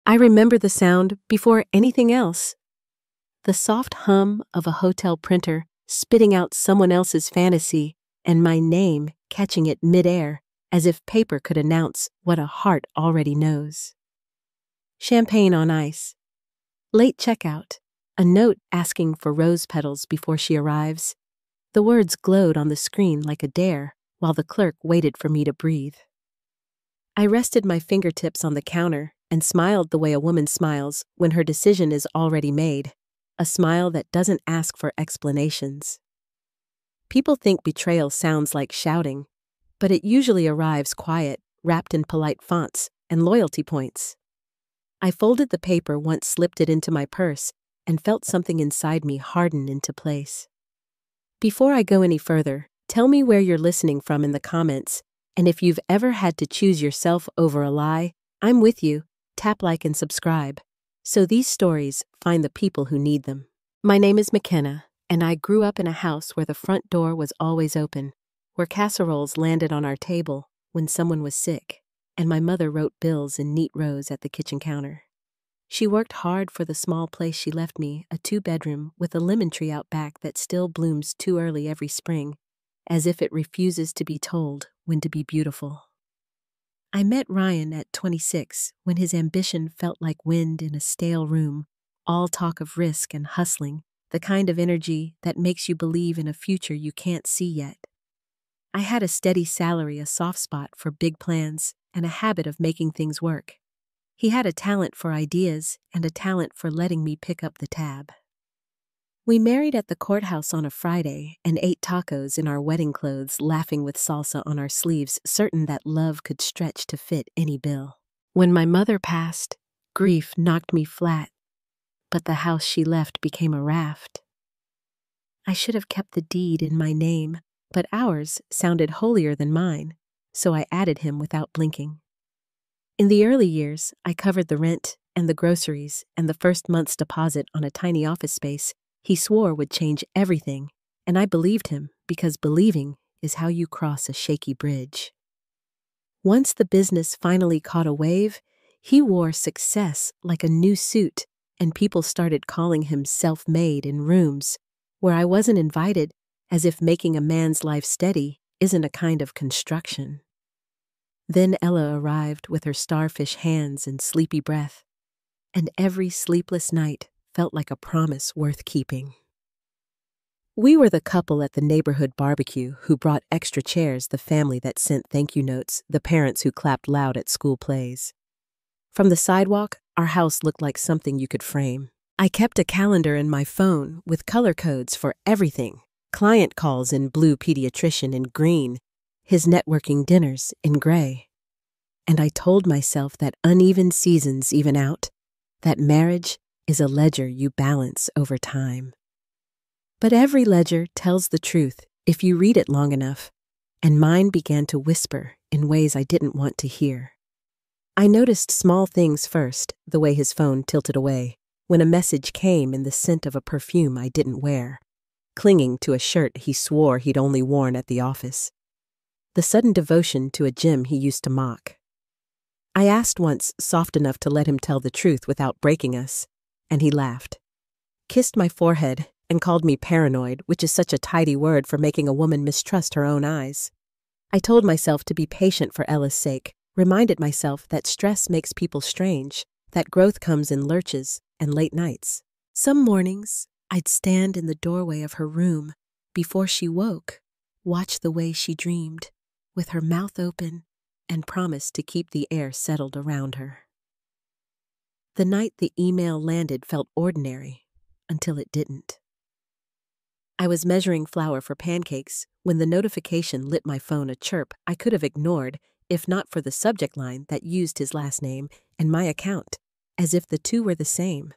I remember the sound before anything else. The soft hum of a hotel printer spitting out someone else's fantasy and my name catching it midair as if paper could announce what a heart already knows. Champagne on ice. Late checkout. A note asking for rose petals before she arrives. The words glowed on the screen like a dare while the clerk waited for me to breathe. I rested my fingertips on the counter and smiled the way a woman smiles when her decision is already made, a smile that doesn't ask for explanations. People think betrayal sounds like shouting, but it usually arrives quiet, wrapped in polite fonts and loyalty points. I folded the paper once, slipped it into my purse, and felt something inside me harden into place. Before I go any further, tell me where you're listening from in the comments, and if you've ever had to choose yourself over a lie, I'm with you. Tap like and subscribe, so these stories find the people who need them. My name is McKenna, and I grew up in a house where the front door was always open, where casseroles landed on our table when someone was sick, and my mother wrote bills in neat rows at the kitchen counter. She worked hard for the small place she left me, a 2-bedroom with a lemon tree out back that still blooms too early every spring, as if it refuses to be told when to be beautiful. I met Ryan at 26 when his ambition felt like wind in a stale room, all talk of risk and hustling, the kind of energy that makes you believe in a future you can't see yet. I had a steady salary, a soft spot for big plans, and a habit of making things work. He had a talent for ideas and a talent for letting me pick up the tab. We married at the courthouse on a Friday and ate tacos in our wedding clothes, laughing with salsa on our sleeves, certain that love could stretch to fit any bill. When my mother passed, grief knocked me flat, but the house she left became a raft. I should have kept the deed in my name, but ours sounded holier than mine, so I added him without blinking. In the early years, I covered the rent and the groceries and the first month's deposit on a tiny office space he swore would change everything, and I believed him because believing is how you cross a shaky bridge. Once the business finally caught a wave, he wore success like a new suit, and people started calling him self-made in rooms where I wasn't invited, as if making a man's life steady isn't a kind of construction. Then Ella arrived with her starfish hands and sleepy breath, and every sleepless night felt like a promise worth keeping. We were the couple at the neighborhood barbecue who brought extra chairs, the family that sent thank you notes, the parents who clapped loud at school plays. From the sidewalk, our house looked like something you could frame. I kept a calendar in my phone with color codes for everything: client calls in blue, pediatrician in green, his networking dinners in gray. And I told myself that uneven seasons even out, that marriage is a ledger you balance over time. But every ledger tells the truth if you read it long enough, and mine began to whisper in ways I didn't want to hear. I noticed small things first, the way his phone tilted away when a message came in the scent of a perfume I didn't wear, clinging to a shirt he swore he'd only worn at the office, the sudden devotion to a gym he used to mock. I asked once, soft enough to let him tell the truth without breaking us, and he laughed, kissed my forehead, and called me paranoid, which is such a tidy word for making a woman mistrust her own eyes. I told myself to be patient for Ella's sake, reminded myself that stress makes people strange, that growth comes in lurches and late nights. Some mornings, I'd stand in the doorway of her room before she woke, watch the way she dreamed, with her mouth open, and promise to keep the air settled around her. The night the email landed felt ordinary until it didn't. I was measuring flour for pancakes when the notification lit my phone, a chirp I could have ignored if not for the subject line that used his last name and my account, as if the two were the same.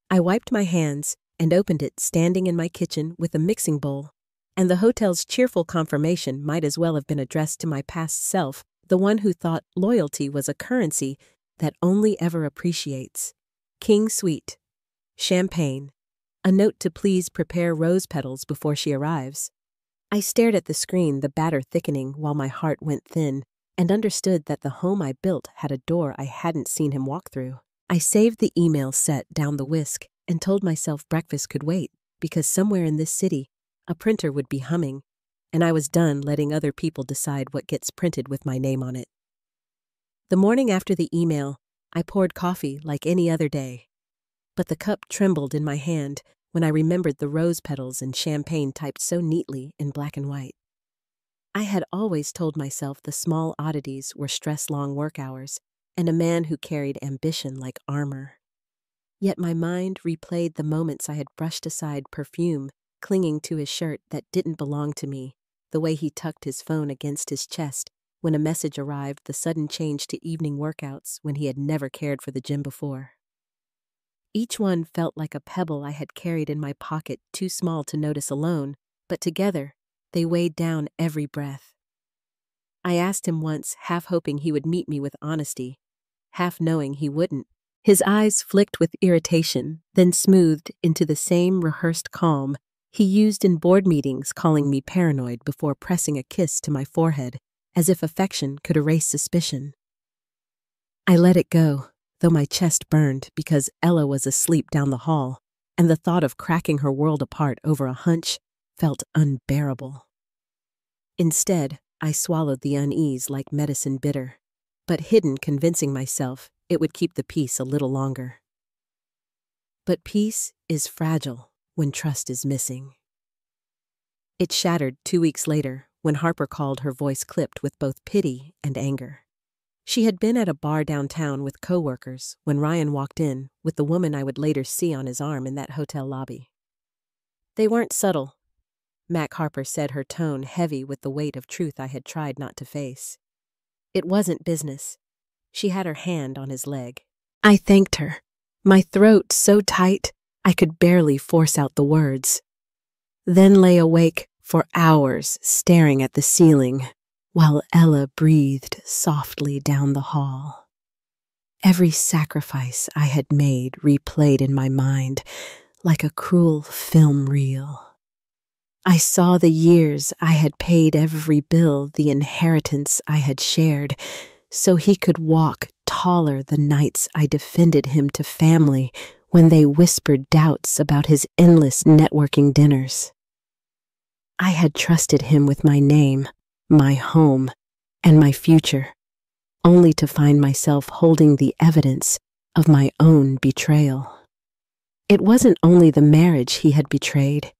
I wiped my hands and opened it, standing in my kitchen with a mixing bowl, and the hotel's cheerful confirmation might as well have been addressed to my past self, the one who thought loyalty was a currency that only ever appreciates. King Sweet. Champagne. A note to please prepare rose petals before she arrives. I stared at the screen, the batter thickening while my heart went thin, and understood that the home I built had a door I hadn't seen him walk through. I saved the email set down the whisk and told myself breakfast could wait because somewhere in this city, a printer would be humming, and I was done letting other people decide what gets printed with my name on it. The morning after the email, I poured coffee like any other day, but the cup trembled in my hand when I remembered the rose petals and champagne typed so neatly in black and white. I had always told myself the small oddities were stress-long work hours and a man who carried ambition like armor. Yet my mind replayed the moments I had brushed aside perfume clinging to his shirt that didn't belong to me, the way he tucked his phone against his chest when a message arrived, the sudden change to evening workouts when he had never cared for the gym before. Each one felt like a pebble I had carried in my pocket, too small to notice alone, but together, they weighed down every breath. I asked him once, half hoping he would meet me with honesty, half knowing he wouldn't. His eyes flicked with irritation, then smoothed into the same rehearsed calm he used in board meetings, calling me paranoid before pressing a kiss to my forehead, as if affection could erase suspicion. I let it go, though my chest burned because Ella was asleep down the hall, and the thought of cracking her world apart over a hunch felt unbearable. Instead, I swallowed the unease like medicine bitter, but hidden, convincing myself it would keep the peace a little longer. But peace is fragile when trust is missing. It shattered 2 weeks later when Harper called, her voice clipped with both pity and anger. She had been at a bar downtown with coworkers when Ryan walked in with the woman I would later see on his arm in that hotel lobby. They weren't subtle, Mac Harper said, her tone heavy with the weight of truth I had tried not to face. It wasn't business. She had her hand on his leg. I thanked her, my throat so tight I could barely force out the words. Then lay awake for hours staring at the ceiling while Ella breathed softly down the hall. Every sacrifice I had made replayed in my mind like a cruel film reel. I saw the years I had paid every bill, the inheritance I had shared, so he could walk taller the nights I defended him to family when they whispered doubts about his endless networking dinners. I had trusted him with my name, my home, and my future, only to find myself holding the evidence of my own betrayal. It wasn't only the marriage he had betrayed.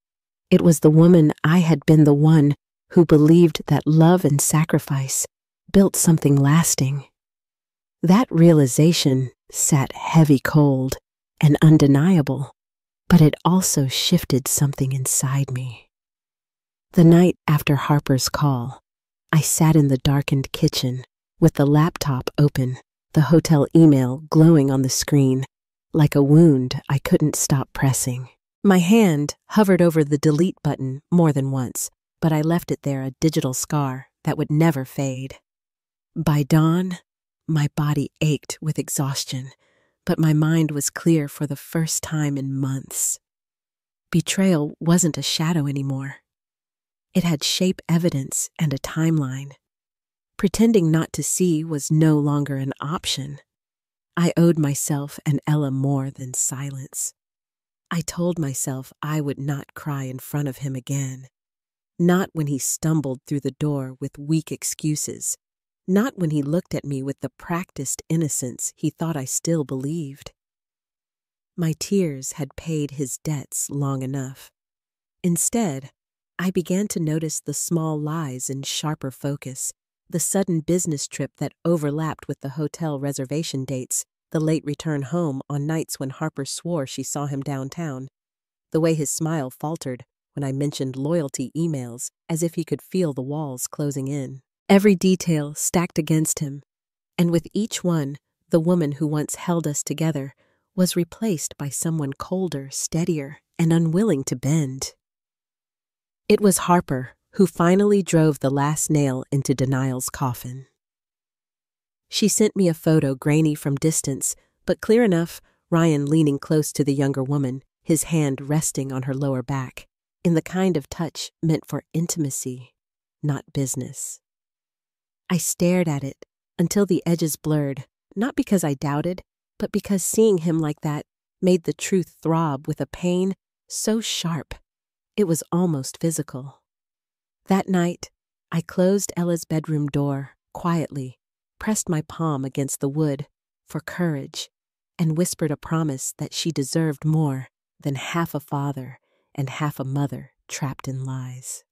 It was the woman I had been, the one who believed that love and sacrifice built something lasting. That realization sat heavy, cold, and undeniable, but it also shifted something inside me. The night after Harper's call, I sat in the darkened kitchen with the laptop open, the hotel email glowing on the screen, like a wound I couldn't stop pressing. My hand hovered over the delete button more than once, but I left it there, a digital scar that would never fade. By dawn, my body ached with exhaustion, but my mind was clear for the first time in months. Betrayal wasn't a shadow anymore. It had shape, evidence, and a timeline. Pretending not to see was no longer an option. I owed myself and Ella more than silence. I told myself I would not cry in front of him again. Not when he stumbled through the door with weak excuses. Not when he looked at me with the practiced innocence he thought I still believed. My tears had paid his debts long enough. Instead, I began to notice the small lies in sharper focus, the sudden business trip that overlapped with the hotel reservation dates, the late return home on nights when Harper swore she saw him downtown, the way his smile faltered when I mentioned loyalty emails, as if he could feel the walls closing in. Every detail stacked against him, and with each one, the woman who once held us together was replaced by someone colder, steadier, and unwilling to bend. It was Harper who finally drove the last nail into Denial's coffin. She sent me a photo, grainy from distance, but clear enough, Ryan leaning close to the younger woman, his hand resting on her lower back, in the kind of touch meant for intimacy, not business. I stared at it until the edges blurred, not because I doubted, but because seeing him like that made the truth throb with a pain so sharp it was almost physical. That night, I closed Ella's bedroom door quietly, pressed my palm against the wood for courage, and whispered a promise that she deserved more than half a father and half a mother trapped in lies.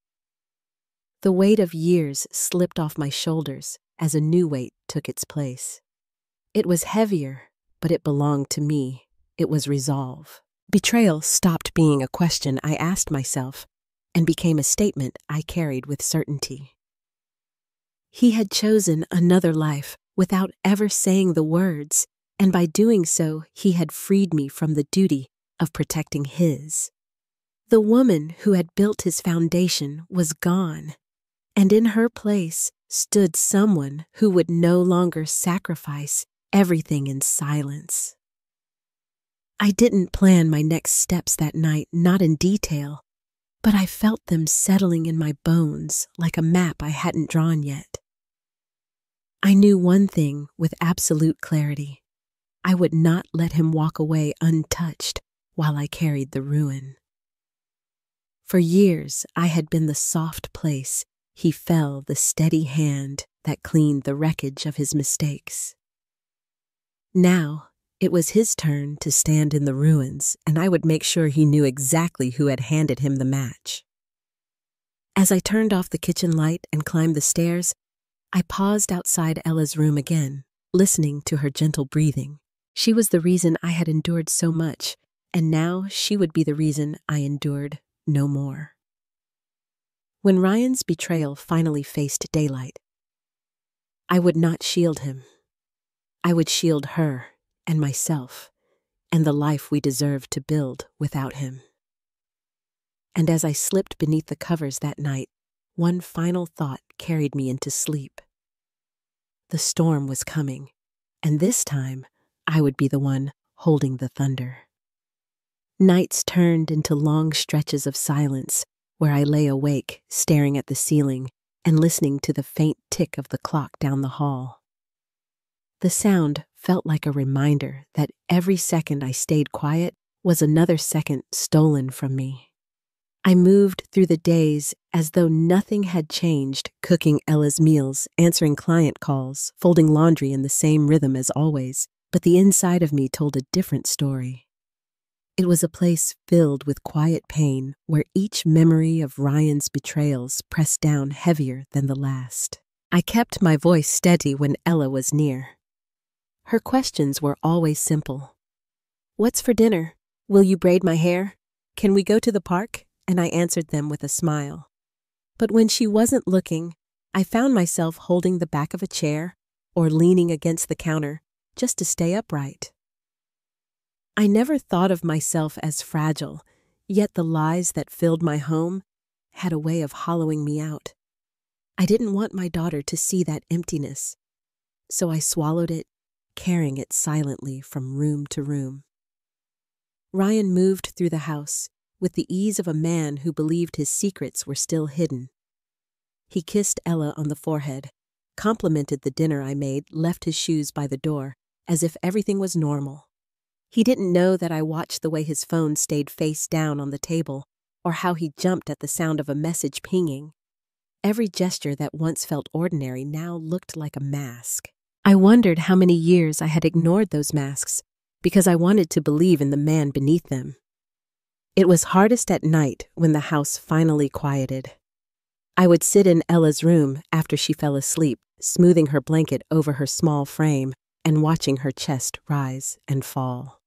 The weight of years slipped off my shoulders as a new weight took its place. It was heavier, but it belonged to me. It was resolve. Betrayal stopped being a question I asked myself and became a statement I carried with certainty. He had chosen another life without ever saying the words, and by doing so, he had freed me from the duty of protecting his. The woman who had built his foundation was gone, and in her place stood someone who would no longer sacrifice everything in silence. I didn't plan my next steps that night, not in detail, but I felt them settling in my bones like a map I hadn't drawn yet. I knew one thing with absolute clarity. I would not let him walk away untouched while I carried the ruin. For years, I had been the soft place he fell, the steady hand that cleaned the wreckage of his mistakes. Now, it was his turn to stand in the ruins, and I would make sure he knew exactly who had handed him the match. As I turned off the kitchen light and climbed the stairs, I paused outside Ella's room again, listening to her gentle breathing. She was the reason I had endured so much, and now she would be the reason I endured no more. When Ryan's betrayal finally faced daylight, I would not shield him. I would shield her and myself and the life we deserved to build without him. And as I slipped beneath the covers that night, one final thought carried me into sleep. The storm was coming, and this time I would be the one holding the thunder. Nights turned into long stretches of silence where I lay awake, staring at the ceiling and listening to the faint tick of the clock down the hall. The sound felt like a reminder that every second I stayed quiet was another second stolen from me. I moved through the days as though nothing had changed, cooking Ella's meals, answering client calls, folding laundry in the same rhythm as always, but the inside of me told a different story. It was a place filled with quiet pain where each memory of Ryan's betrayals pressed down heavier than the last. I kept my voice steady when Ella was near. Her questions were always simple. "What's for dinner? Will you braid my hair? Can we go to the park?" And I answered them with a smile. But when she wasn't looking, I found myself holding the back of a chair or leaning against the counter just to stay upright. I never thought of myself as fragile, yet the lies that filled my home had a way of hollowing me out. I didn't want my daughter to see that emptiness, so I swallowed it, carrying it silently from room to room. Ryan moved through the house with the ease of a man who believed his secrets were still hidden. He kissed Ella on the forehead, complimented the dinner I made, left his shoes by the door, as if everything was normal. He didn't know that I watched the way his phone stayed face down on the table, or how he jumped at the sound of a message pinging. Every gesture that once felt ordinary now looked like a mask. I wondered how many years I had ignored those masks because I wanted to believe in the man beneath them. It was hardest at night when the house finally quieted. I would sit in Ella's room after she fell asleep, smoothing her blanket over her small frame and watching her chest rise and fall.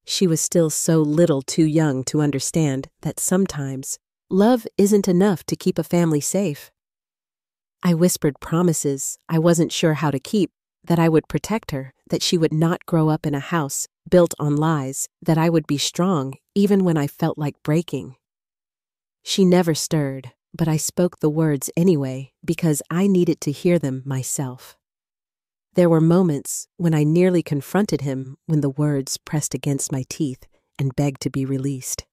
She was still so little too young to understand that sometimes love isn't enough to keep a family safe. I whispered promises I wasn't sure how to keep, that I would protect her, that she would not grow up in a house built on lies, that I would be strong even when I felt like breaking. She never stirred, but I spoke the words anyway because I needed to hear them myself. There were moments when I nearly confronted him when the words pressed against my teeth and begged to be released.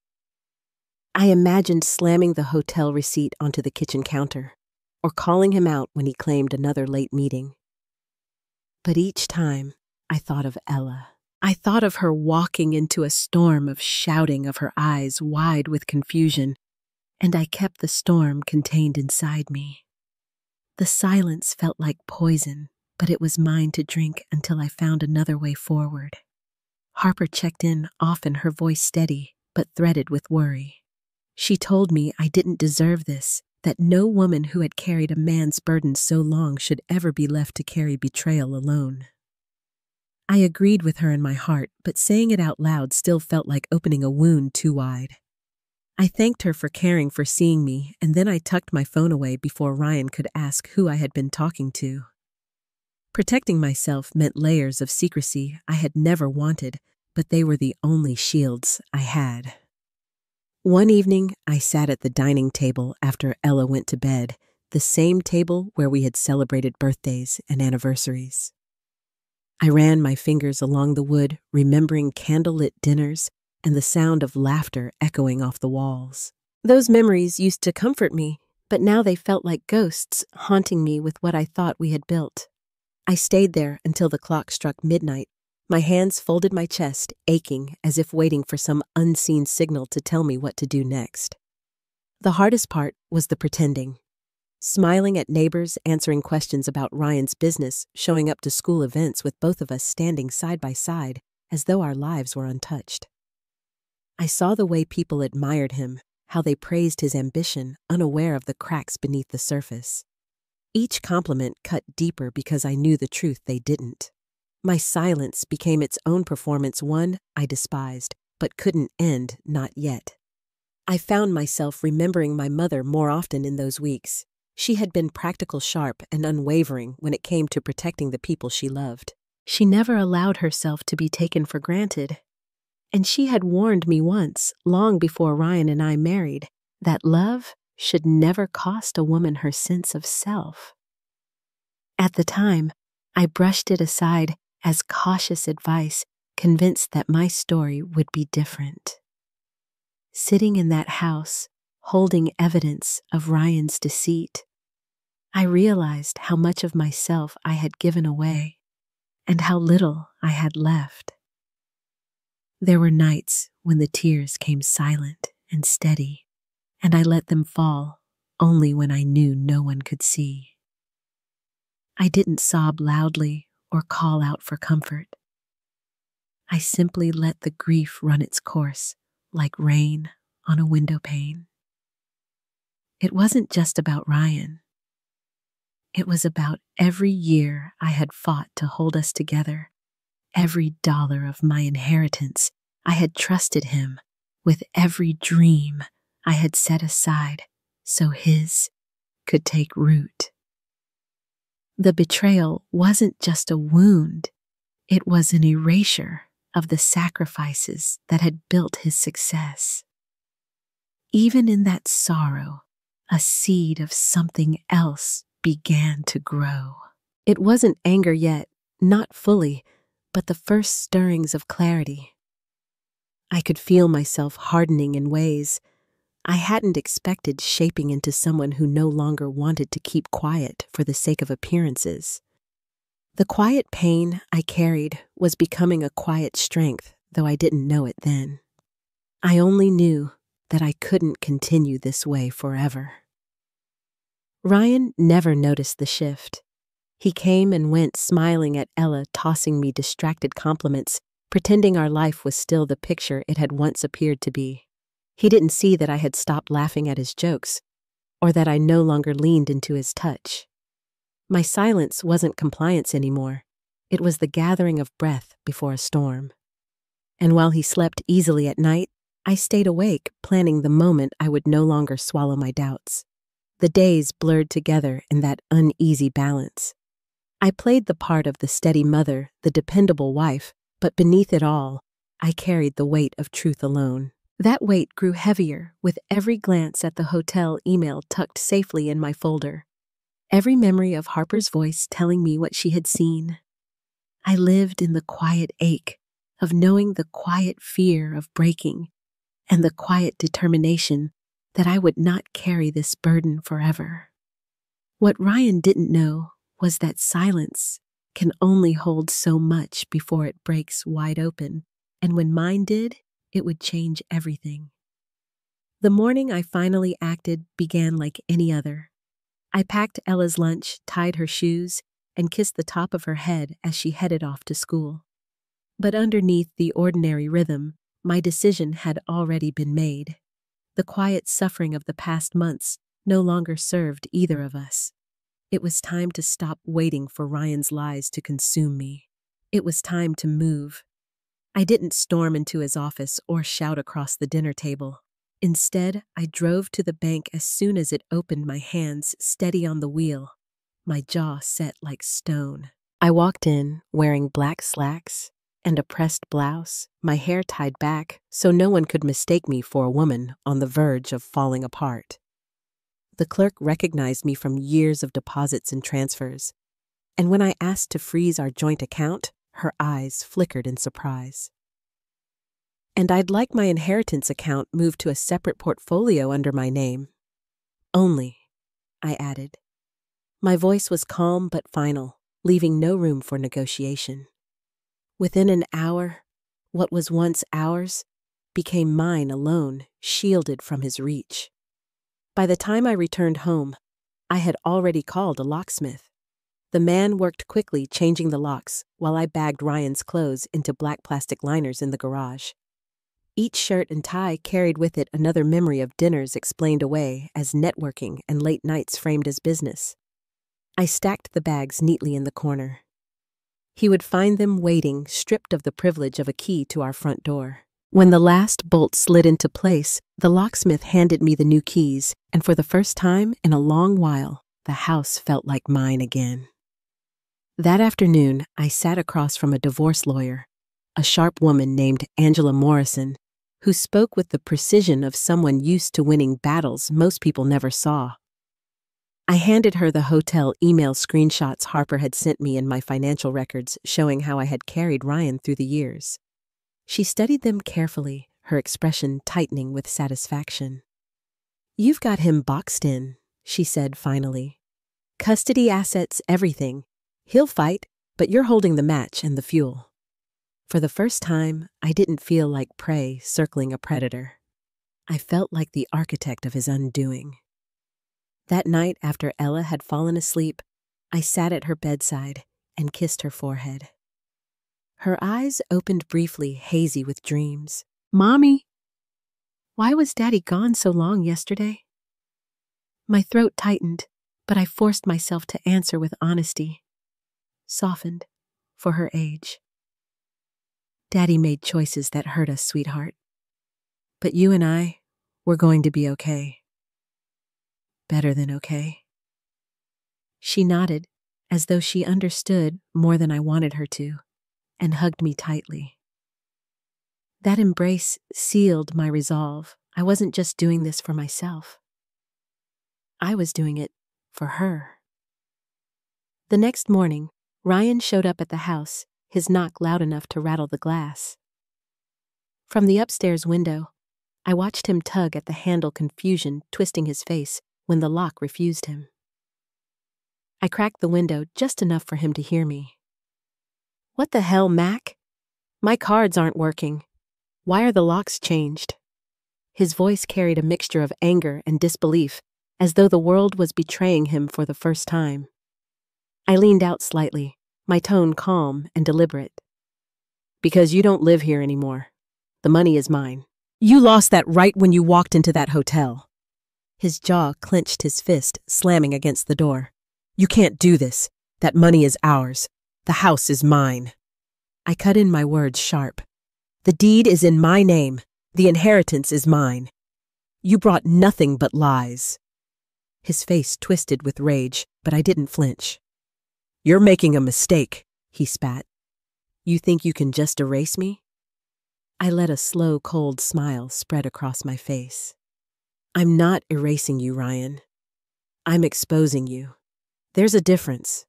I imagined slamming the hotel receipt onto the kitchen counter, or calling him out when he claimed another late meeting. But each time, I thought of Ella. I thought of her walking into a storm of shouting, of her eyes wide with confusion, and I kept the storm contained inside me. The silence felt like poison, but it was mine to drink until I found another way forward. Harper checked in, often her voice steady, but threaded with worry. She told me I didn't deserve this, that no woman who had carried a man's burden so long should ever be left to carry betrayal alone. I agreed with her in my heart, but saying it out loud still felt like opening a wound too wide. I thanked her for caring, for seeing me, and then I tucked my phone away before Ryan could ask who I had been talking to. Protecting myself meant layers of secrecy I had never wanted, but they were the only shields I had. One evening, I sat at the dining table after Ella went to bed, the same table where we had celebrated birthdays and anniversaries. I ran my fingers along the wood, remembering candlelit dinners and the sound of laughter echoing off the walls. Those memories used to comfort me, but now they felt like ghosts haunting me with what I thought we had built. I stayed there until the clock struck midnight, my hands folded, my chest aching as if waiting for some unseen signal to tell me what to do next. The hardest part was the pretending. Smiling at neighbors, answering questions about Ryan's business, showing up to school events with both of us standing side by side as though our lives were untouched. I saw the way people admired him, how they praised his ambition, unaware of the cracks beneath the surface. Each compliment cut deeper because I knew the truth they didn't. My silence became its own performance, one I despised, but couldn't end, not yet. I found myself remembering my mother more often in those weeks. She had been practical, sharp, and unwavering when it came to protecting the people she loved. She never allowed herself to be taken for granted. And she had warned me once, long before Ryan and I married, that love should never cost a woman her sense of self. At the time, I brushed it aside as cautious advice, convinced that my story would be different. Sitting in that house, holding evidence of Ryan's deceit, I realized how much of myself I had given away and how little I had left. There were nights when the tears came silent and steady, and I let them fall only when I knew no one could see. I didn't sob loudly or call out for comfort. I simply let the grief run its course like rain on a window pane. It wasn't just about Ryan. It was about every year I had fought to hold us together, every dollar of my inheritance I had trusted him with, every dream I had set aside so his could take root. The betrayal wasn't just a wound, it was an erasure of the sacrifices that had built his success. Even in that sorrow, a seed of something else began to grow. It wasn't anger yet, not fully, but the first stirrings of clarity. I could feel myself hardening in ways I hadn't expected, shaping into someone who no longer wanted to keep quiet for the sake of appearances. The quiet pain I carried was becoming a quiet strength, though I didn't know it then. I only knew that I couldn't continue this way forever. Ryan never noticed the shift. He came and went, smiling at Ella, tossing me distracted compliments, pretending our life was still the picture it had once appeared to be. He didn't see that I had stopped laughing at his jokes, or that I no longer leaned into his touch. My silence wasn't compliance anymore. It was the gathering of breath before a storm. And while he slept easily at night, I stayed awake, planning the moment I would no longer swallow my doubts. The days blurred together in that uneasy balance. I played the part of the steady mother, the dependable wife, but beneath it all, I carried the weight of truth alone. That weight grew heavier with every glance at the hotel email tucked safely in my folder, every memory of Harper's voice telling me what she had seen. I lived in the quiet ache of knowing, the quiet fear of breaking, and the quiet determination that I would not carry this burden forever. What Ryan didn't know was that silence can only hold so much before it breaks wide open, and when mine did, it would change everything. The morning I finally acted began like any other. I packed Ella's lunch, tied her shoes, and kissed the top of her head as she headed off to school. But underneath the ordinary rhythm, my decision had already been made. The quiet suffering of the past months no longer served either of us. It was time to stop waiting for Ryan's lies to consume me. It was time to move. I didn't storm into his office or shout across the dinner table. Instead, I drove to the bank as soon as it opened, my hands steady on the wheel, my jaw set like stone. I walked in wearing black slacks and a pressed blouse, my hair tied back so no one could mistake me for a woman on the verge of falling apart. The clerk recognized me from years of deposits and transfers, and when I asked to freeze our joint account, her eyes flickered in surprise. And I'd like my inheritance account moved to a separate portfolio under my name. Only, I added. My voice was calm but final, leaving no room for negotiation. Within an hour, what was once ours became mine alone, shielded from his reach. By the time I returned home, I had already called a locksmith. The man worked quickly, changing the locks, while I bagged Ryan's clothes into black plastic liners in the garage. Each shirt and tie carried with it another memory of dinners explained away as networking and late nights framed as business. I stacked the bags neatly in the corner. He would find them waiting, stripped of the privilege of a key to our front door. When the last bolt slid into place, the locksmith handed me the new keys, and for the first time in a long while, the house felt like mine again. That afternoon, I sat across from a divorce lawyer, a sharp woman named Angela Morrison, who spoke with the precision of someone used to winning battles most people never saw. I handed her the hotel email screenshots Harper had sent me and my financial records showing how I had carried Ryan through the years. She studied them carefully, her expression tightening with satisfaction. "You've got him boxed in," she said finally. "Custody, assets, everything. He'll fight, but you're holding the match and the fuel." For the first time, I didn't feel like prey circling a predator. I felt like the architect of his undoing. That night, after Ella had fallen asleep, I sat at her bedside and kissed her forehead. Her eyes opened briefly, hazy with dreams. "Mommy, why was Daddy gone so long yesterday?" My throat tightened, but I forced myself to answer with honesty, softened for her age. "Daddy made choices that hurt us, sweetheart. But you and I, we're going to be okay. Better than okay." She nodded, as though she understood more than I wanted her to, and hugged me tightly. That embrace sealed my resolve. I wasn't just doing this for myself. I was doing it for her. The next morning, Ryan showed up at the house, his knock loud enough to rattle the glass. From the upstairs window, I watched him tug at the handle, confusion twisting his face when the lock refused him. I cracked the window just enough for him to hear me. "What the hell, Mac? My cards aren't working. Why are the locks changed?" His voice carried a mixture of anger and disbelief, as though the world was betraying him for the first time. I leaned out slightly, my tone calm and deliberate. "Because you don't live here anymore. The money is mine. You lost that right when you walked into that hotel." His jaw clenched, his fist slamming against the door. "You can't do this. That money is ours. The house is mine." I cut in my words sharp. "The deed is in my name. The inheritance is mine. You brought nothing but lies." His face twisted with rage, but I didn't flinch. "You're making a mistake," he spat. "You think you can just erase me?" I let a slow, cold smile spread across my face. "I'm not erasing you, Ryan. I'm exposing you. There's a difference."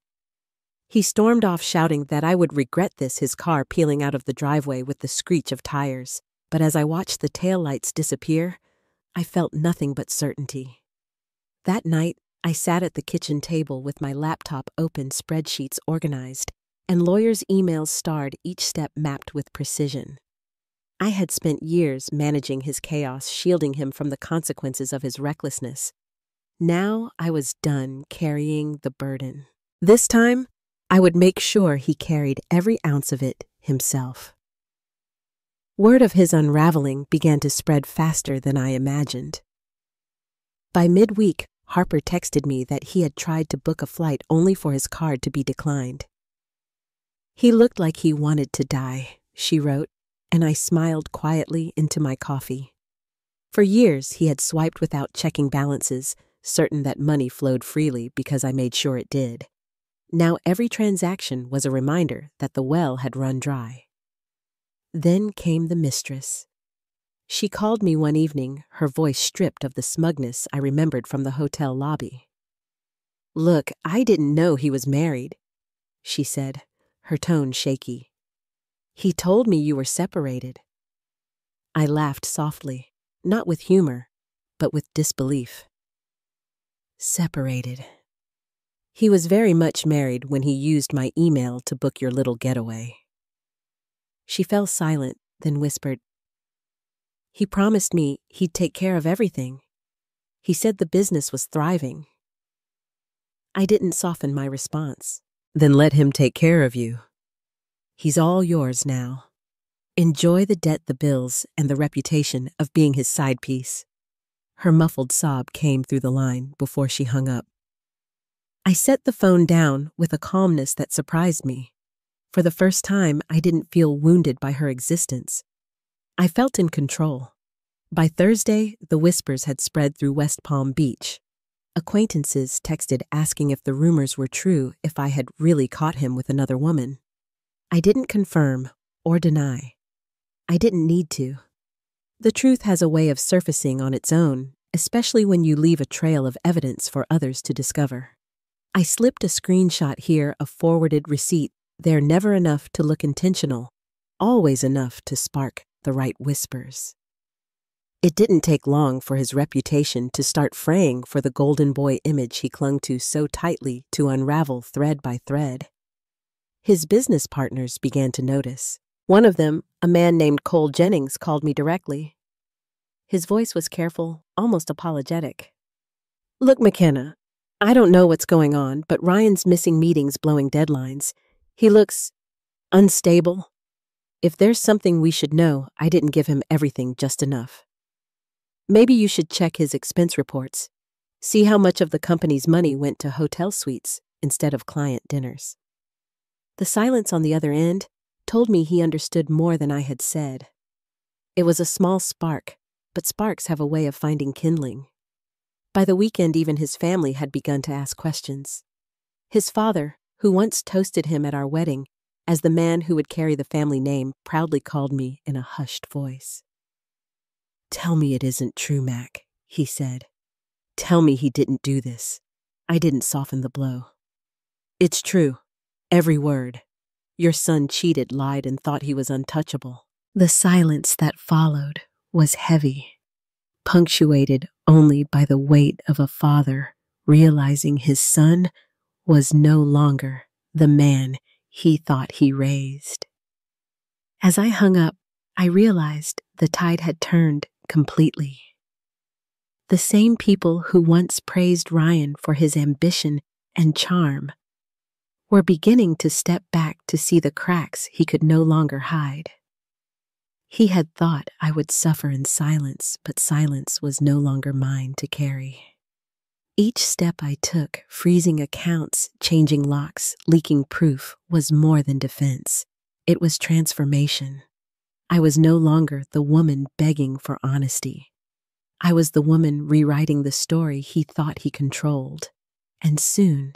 He stormed off, shouting that I would regret this, his car peeling out of the driveway with the screech of tires. But as I watched the taillights disappear, I felt nothing but certainty. That night, I sat at the kitchen table with my laptop open, spreadsheets organized, and lawyers' emails starred each step mapped with precision. I had spent years managing his chaos, shielding him from the consequences of his recklessness. Now I was done carrying the burden. This time, I would make sure he carried every ounce of it himself. Word of his unraveling began to spread faster than I imagined. By midweek, Harper texted me that he had tried to book a flight only for his card to be declined. "He looked like he wanted to die," she wrote, and I smiled quietly into my coffee. For years, he had swiped without checking balances, certain that money flowed freely because I made sure it did. Now every transaction was a reminder that the well had run dry. Then came the mistress. She called me one evening, her voice stripped of the smugness I remembered from the hotel lobby. "Look, I didn't know he was married," she said, her tone shaky. "He told me you were separated." I laughed softly, not with humor, but with disbelief. Separated. He was very much married when he used my email to book your little getaway. She fell silent, then whispered, "He promised me he'd take care of everything. He said the business was thriving." I didn't soften my response. "Then let him take care of you. He's all yours now. Enjoy the debt, the bills, and the reputation of being his side piece." Her muffled sob came through the line before she hung up. I set the phone down with a calmness that surprised me. For the first time, I didn't feel wounded by her existence. I felt in control. By Thursday, the whispers had spread through West Palm Beach. Acquaintances texted asking if the rumors were true, if I had really caught him with another woman. I didn't confirm or deny. I didn't need to. The truth has a way of surfacing on its own, especially when you leave a trail of evidence for others to discover. I slipped a screenshot here, a forwarded receipt. They're never enough to look intentional, always enough to spark the right whispers. It didn't take long for his reputation to start fraying for the golden boy image he clung to so tightly to unravel thread by thread. His business partners began to notice. One of them, a man named Cole Jennings, called me directly. His voice was careful, almost apologetic. "Look, McKenna, I don't know what's going on, but Ryan's missing meetings, blowing deadlines. He looks unstable. If there's something we should know, I didn't give him everything just enough. Maybe you should check his expense reports. See how much of the company's money went to hotel suites instead of client dinners." The silence on the other end told me he understood more than I had said. It was a small spark, but sparks have a way of finding kindling. By the weekend, even his family had begun to ask questions. His father, who once toasted him at our wedding as the man who would carry the family name, proudly called me in a hushed voice. "Tell me it isn't true, Mac," he said. "Tell me he didn't do this." I didn't soften the blow. "It's true. Every word. Your son cheated, lied, and thought he was untouchable." The silence that followed was heavy, punctuated only by the weight of a father realizing his son was no longer the man he thought he raised. As I hung up, I realized the tide had turned completely. The same people who once praised Ryan for his ambition and charm were beginning to step back to see the cracks he could no longer hide. He had thought I would suffer in silence, but silence was no longer mine to carry. Each step I took, freezing accounts, changing locks, leaking proof, was more than defense. It was transformation. I was no longer the woman begging for honesty. I was the woman rewriting the story he thought he controlled. And soon,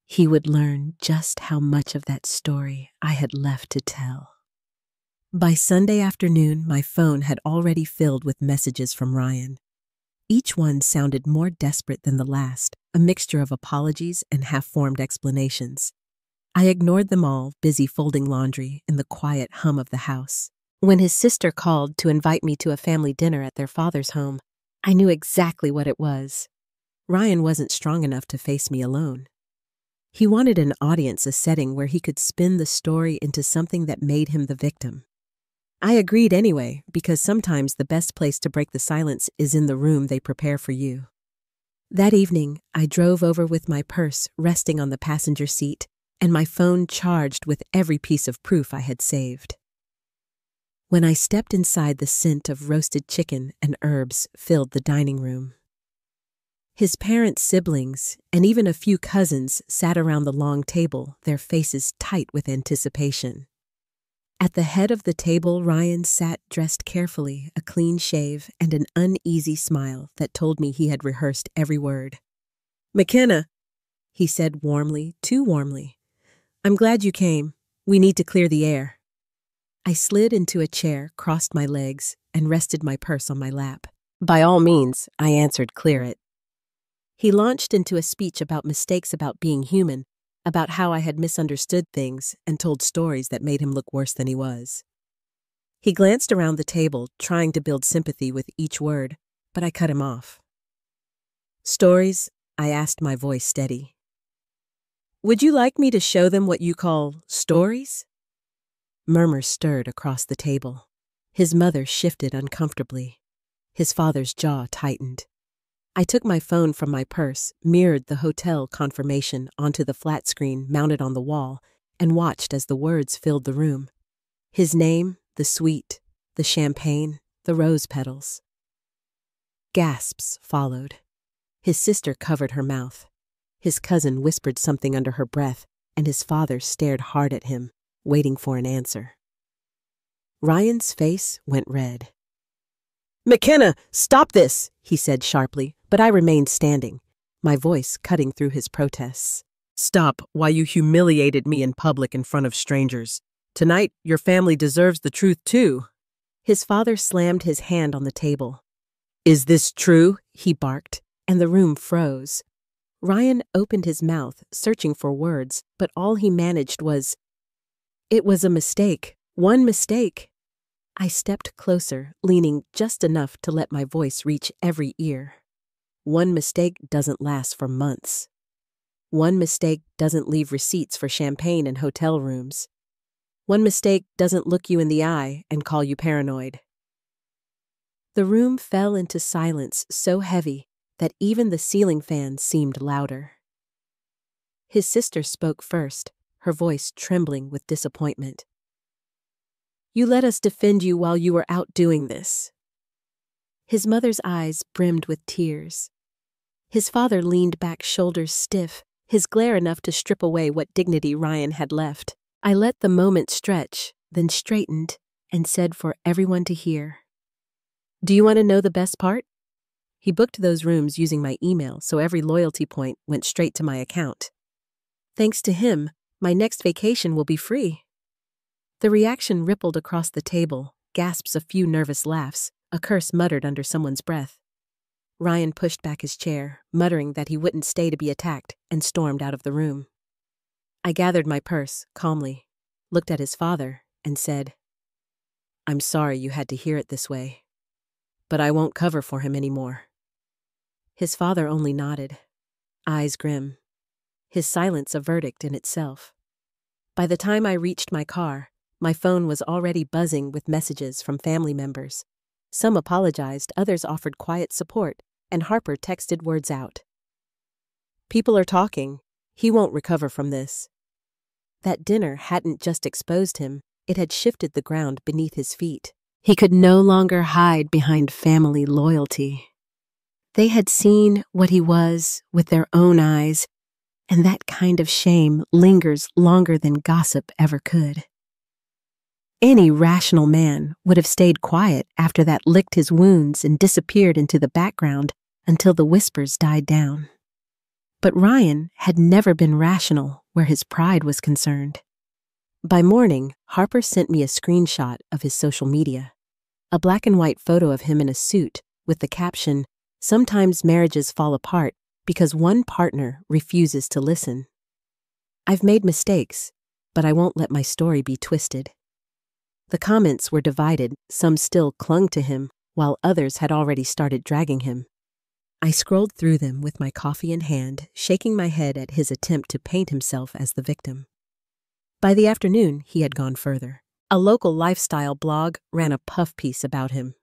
he would learn just how much of that story I had left to tell. By Sunday afternoon, my phone had already filled with messages from Ryan. Each one sounded more desperate than the last, a mixture of apologies and half-formed explanations. I ignored them all, busy folding laundry in the quiet hum of the house. When his sister called to invite me to a family dinner at their father's home, I knew exactly what it was. Ryan wasn't strong enough to face me alone. He wanted an audience, a setting where he could spin the story into something that made him the victim. I agreed anyway, because sometimes the best place to break the silence is in the room they prepare for you. That evening, I drove over with my purse resting on the passenger seat and my phone charged with every piece of proof I had saved. When I stepped inside, the scent of roasted chicken and herbs filled the dining room. His parents, siblings, and even a few cousins sat around the long table, their faces tight with anticipation. At the head of the table, Ryan sat dressed carefully, a clean shave and an uneasy smile that told me he had rehearsed every word. "McKenna," he said warmly, too warmly, "I'm glad you came. We need to clear the air." I slid into a chair, crossed my legs, and rested my purse on my lap. "By all means," I answered, "clear it." He launched into a speech about mistakes, about being human, about how I had misunderstood things and told stories that made him look worse than he was. He glanced around the table, trying to build sympathy with each word, but I cut him off. "Stories?" I asked, my voice steady. "Would you like me to show them what you call stories?" Murmurs stirred across the table. His mother shifted uncomfortably. His father's jaw tightened. I took my phone from my purse, mirrored the hotel confirmation onto the flat screen mounted on the wall, and watched as the words filled the room. His name, the suite, the champagne, the rose petals. Gasps followed. His sister covered her mouth. His cousin whispered something under her breath, and his father stared hard at him, waiting for an answer. Ryan's face went red. "McKenna, stop this," he said sharply, but I remained standing, my voice cutting through his protests. "Stop while you humiliated me in public in front of strangers. Tonight, your family deserves the truth too." His father slammed his hand on the table. "Is this true?" he barked, and the room froze. Ryan opened his mouth, searching for words, but all he managed was, "It was a mistake. One mistake." I stepped closer, leaning just enough to let my voice reach every ear. One mistake doesn't last for months. One mistake doesn't leave receipts for champagne and hotel rooms. One mistake doesn't look you in the eye and call you paranoid. The room fell into silence so heavy that even the ceiling fan seemed louder. His sister spoke first, her voice trembling with disappointment. "You let us defend you while you were out doing this." His mother's eyes brimmed with tears. His father leaned back, shoulders stiff, his glare enough to strip away what dignity Ryan had left. I let the moment stretch, then straightened, and said for everyone to hear, "Do you want to know the best part?" He booked those rooms using my email, so every loyalty point went straight to my account. Thanks to him, my next vacation will be free. The reaction rippled across the table, gasps, a few nervous laughs, a curse muttered under someone's breath. Ryan pushed back his chair, muttering that he wouldn't stay to be attacked, and stormed out of the room. I gathered my purse, calmly, looked at his father, and said, "I'm sorry you had to hear it this way, but I won't cover for him anymore." His father only nodded, eyes grim, his silence a verdict in itself. By the time I reached my car, my phone was already buzzing with messages from family members. Some apologized, others offered quiet support, and Harper texted words out. "People are talking. He won't recover from this." That dinner hadn't just exposed him, it had shifted the ground beneath his feet. He could no longer hide behind family loyalty. They had seen what he was with their own eyes, and that kind of shame lingers longer than gossip ever could. Any rational man would have stayed quiet after that licked his wounds and disappeared into the background until the whispers died down. But Ryan had never been rational where his pride was concerned. By morning, Harper sent me a screenshot of his social media, a black and white photo of him in a suit with the caption, "Sometimes marriages fall apart because one partner refuses to listen." I've made mistakes, but I won't let my story be twisted. The comments were divided, some still clung to him, while others had already started dragging him. I scrolled through them with my coffee in hand, shaking my head at his attempt to paint himself as the victim. By the afternoon, he had gone further. A local lifestyle blog ran a puff piece about him.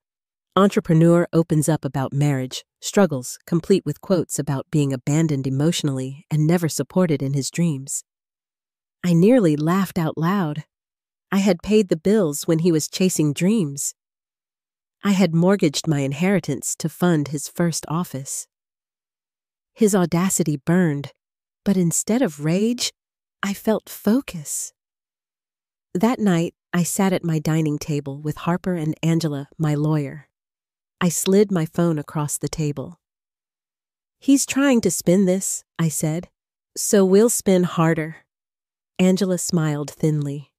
Entrepreneur opens up about marriage, struggles, complete with quotes about being abandoned emotionally and never supported in his dreams. I nearly laughed out loud. I had paid the bills when he was chasing dreams. I had mortgaged my inheritance to fund his first office. His audacity burned, but instead of rage, I felt focus. That night, I sat at my dining table with Harper and Angela, my lawyer. I slid my phone across the table. "He's trying to spin this," I said, "so we'll spin harder." Angela smiled thinly.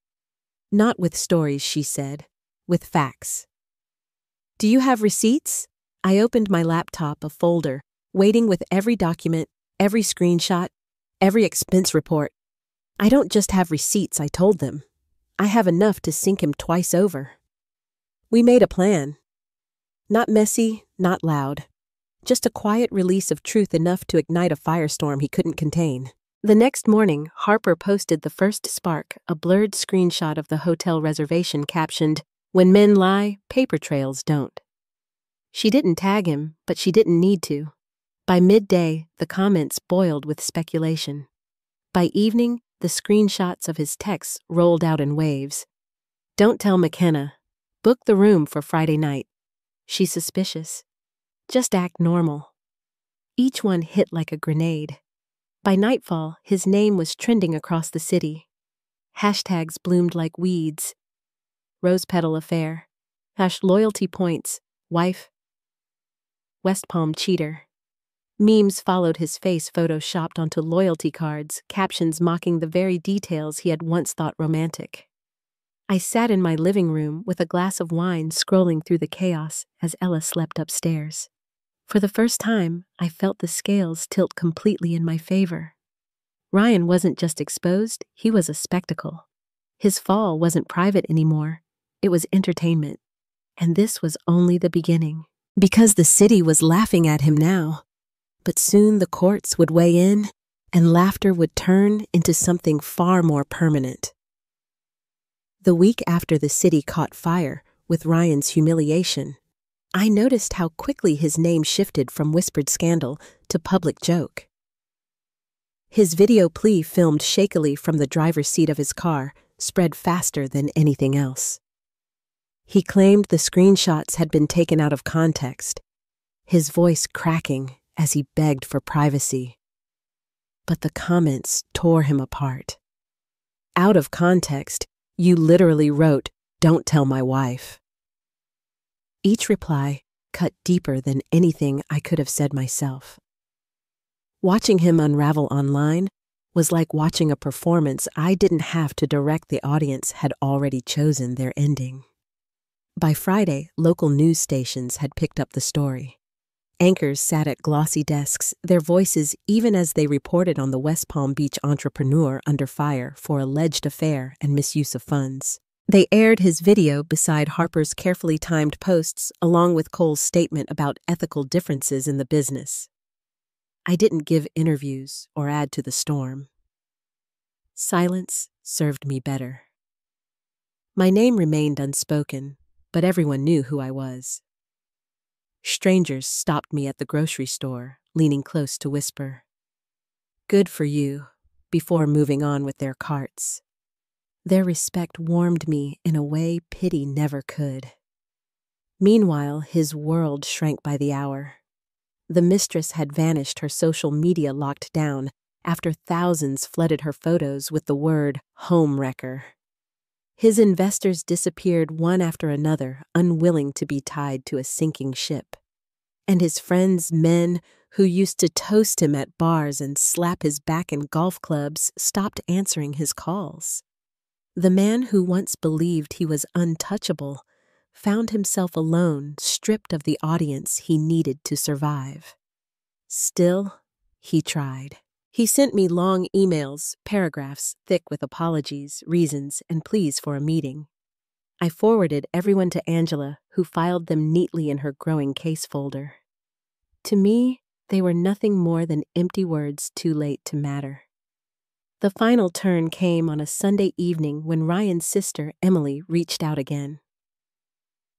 "Not with stories," she said, "with facts." "Do you have receipts?" I opened my laptop, a folder, waiting with every document, every screenshot, every expense report. "I don't just have receipts," I told them. "I have enough to sink him twice over." We made a plan. Not messy, not loud. Just a quiet release of truth enough to ignite a firestorm he couldn't contain. The next morning, Harper posted the first spark, a blurred screenshot of the hotel reservation captioned, "When men lie, paper trails don't." She didn't tag him, but she didn't need to. By midday, the comments boiled with speculation. By evening, the screenshots of his texts rolled out in waves. "Don't tell McKenna. Book the room for Friday night. She's suspicious. Just act normal." Each one hit like a grenade. By nightfall, his name was trending across the city. Hashtags bloomed like weeds. Rose petal affair. #loyalty points. Wife. West Palm cheater. Memes followed his face photoshopped onto loyalty cards, captions mocking the very details he had once thought romantic. I sat in my living room with a glass of wine scrolling through the chaos as Ella slept upstairs. For the first time, I felt the scales tilt completely in my favor. Ryan wasn't just exposed, he was a spectacle. His fall wasn't private anymore, it was entertainment. And this was only the beginning. Because the city was laughing at him now. But soon the courts would weigh in, and laughter would turn into something far more permanent. The week after the city caught fire with Ryan's humiliation, I noticed how quickly his name shifted from whispered scandal to public joke. His video plea, filmed shakily from the driver's seat of his car, spread faster than anything else. He claimed the screenshots had been taken out of context, his voice cracking as he begged for privacy. But the comments tore him apart. Out of context, you literally wrote, "Don't tell my wife." Each reply cut deeper than anything I could have said myself. Watching him unravel online was like watching a performance I didn't have to direct. The audience had already chosen their ending. By Friday, local news stations had picked up the story. Anchors sat at glossy desks, their voices even as they reported on the West Palm Beach entrepreneur under fire for alleged affair and misuse of funds. They aired his video beside Harper's carefully timed posts, along with Cole's statement about ethical differences in the business. I didn't give interviews or add to the storm. Silence served me better. My name remained unspoken, but everyone knew who I was. Strangers stopped me at the grocery store, leaning close to whisper, "Good for you," before moving on with their carts. Their respect warmed me in a way pity never could. Meanwhile, his world shrank by the hour. The mistress had vanished, her social media locked down, after thousands flooded her photos with the word "home wrecker." His investors disappeared one after another, unwilling to be tied to a sinking ship. And his friends, men who used to toast him at bars and slap his back in golf clubs, stopped answering his calls. The man who once believed he was untouchable found himself alone, stripped of the audience he needed to survive. Still, he tried. He sent me long emails, paragraphs thick with apologies, reasons, and pleas for a meeting. I forwarded everyone to Angela, who filed them neatly in her growing case folder. To me, They were nothing more than empty words too late to matter. The final turn came on a Sunday evening when Ryan's sister, Emily, reached out again.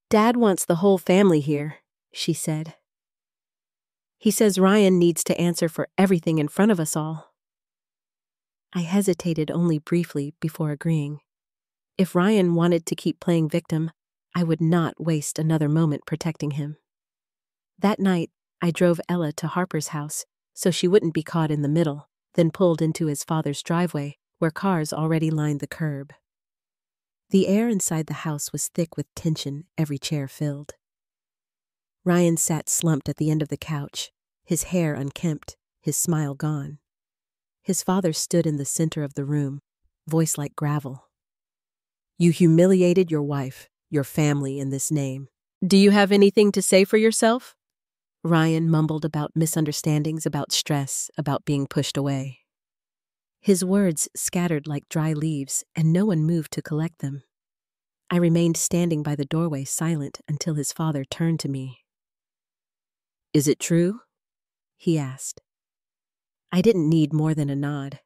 "Dad wants the whole family here," she said. "He says Ryan needs to answer for everything in front of us all." I hesitated only briefly before agreeing. If Ryan wanted to keep playing victim, I would not waste another moment protecting him. That night, I drove Ella to Harper's house so she wouldn't be caught in the middle, then pulled into his father's driveway where cars already lined the curb. The air inside the house was thick with tension, every chair filled. Ryan sat slumped at the end of the couch, his hair unkempt, his smile gone. His father stood in the center of the room, voice like gravel. "You humiliated your wife, your family in this name. Do you have anything to say for yourself?" Ryan mumbled about misunderstandings, about stress, about being pushed away. His words scattered like dry leaves, and no one moved to collect them. I remained standing by the doorway silent until his father turned to me. "Is it true?" he asked. I didn't need more than a nod.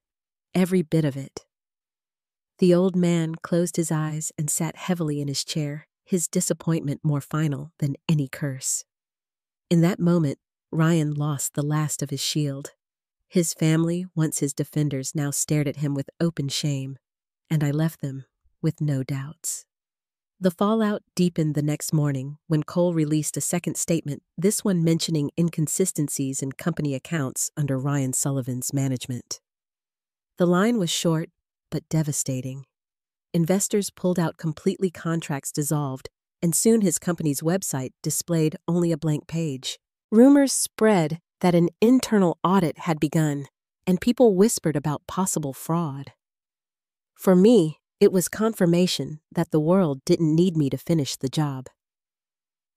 Every bit of it. The old man closed his eyes and sat heavily in his chair, his disappointment more final than any curse. In that moment, Ryan lost the last of his shield. His family, once his defenders, now stared at him with open shame, and I left them with no doubts. The fallout deepened the next morning when Cole released a second statement, this one mentioning inconsistencies in company accounts under Ryan Sullivan's management. The line was short, but devastating. Investors pulled out completely, contracts dissolved, and soon his company's website displayed only a blank page. Rumors spread that an internal audit had begun, and people whispered about possible fraud. For me, it was confirmation that the world didn't need me to finish the job.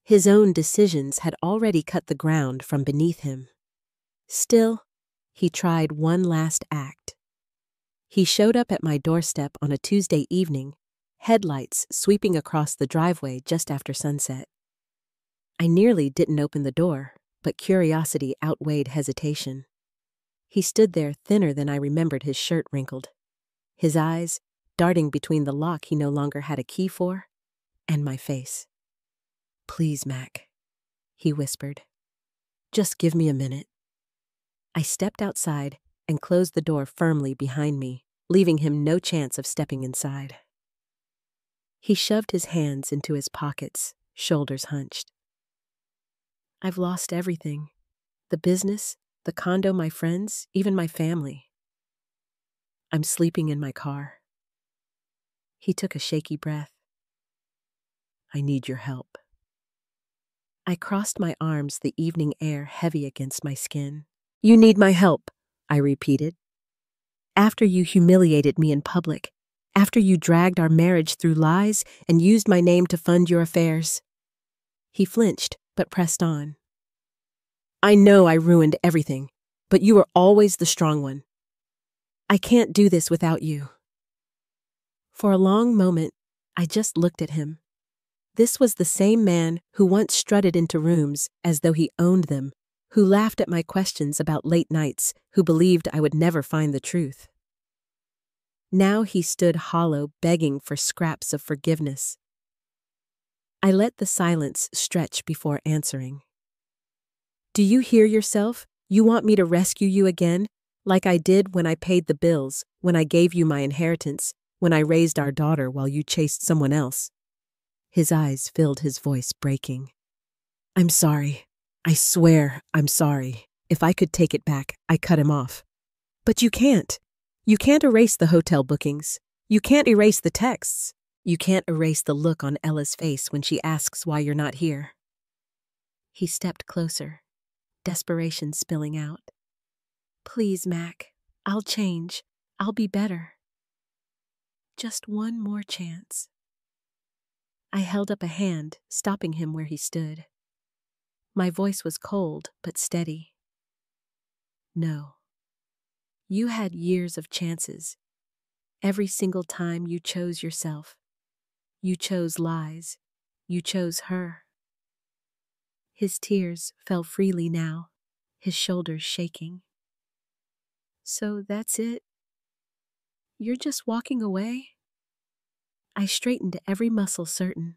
His own decisions had already cut the ground from beneath him. Still, he tried one last act. He showed up at my doorstep on a Tuesday evening, headlights sweeping across the driveway just after sunset. I nearly didn't open the door, but curiosity outweighed hesitation. He stood there thinner than I remembered, his shirt wrinkled, his eyes darting between the lock he no longer had a key for and my face. "Please, Mac," he whispered. "Just give me a minute." I stepped outside and closed the door firmly behind me, leaving him no chance of stepping inside. He shoved his hands into his pockets, shoulders hunched. "I've lost everything. The business, the condo, my friends, even my family. I'm sleeping in my car." He took a shaky breath. "I need your help." I crossed my arms, the evening air heavy against my skin. "You need my help," I repeated. "After you humiliated me in public, after you dragged our marriage through lies and used my name to fund your affairs." He flinched, but pressed on. "I know I ruined everything, but you were always the strong one. I can't do this without you." For a long moment, I just looked at him. This was the same man who once strutted into rooms as though he owned them, who laughed at my questions about late nights, who believed I would never find the truth. Now he stood hollow, begging for scraps of forgiveness. I let the silence stretch before answering. "Do you hear yourself? You want me to rescue you again, like I did when I paid the bills, when I gave you my inheritance, when I raised our daughter while you chased someone else?" His eyes filled, his voice breaking. "I'm sorry. I swear I'm sorry. If I could take it back, I cut him off. But you can't. You can't erase the hotel bookings. You can't erase the texts. You can't erase the look on Ella's face when she asks why you're not here." He stepped closer, desperation spilling out. "Please, Mac, I'll change. I'll be better. Just one more chance." I held up a hand, stopping him where he stood. My voice was cold but steady. "No. You had years of chances. Every single time you chose yourself. You chose lies. You chose her." His tears fell freely now. his shoulders shaking. So that's it? You're just walking away? I straightened every muscle certain.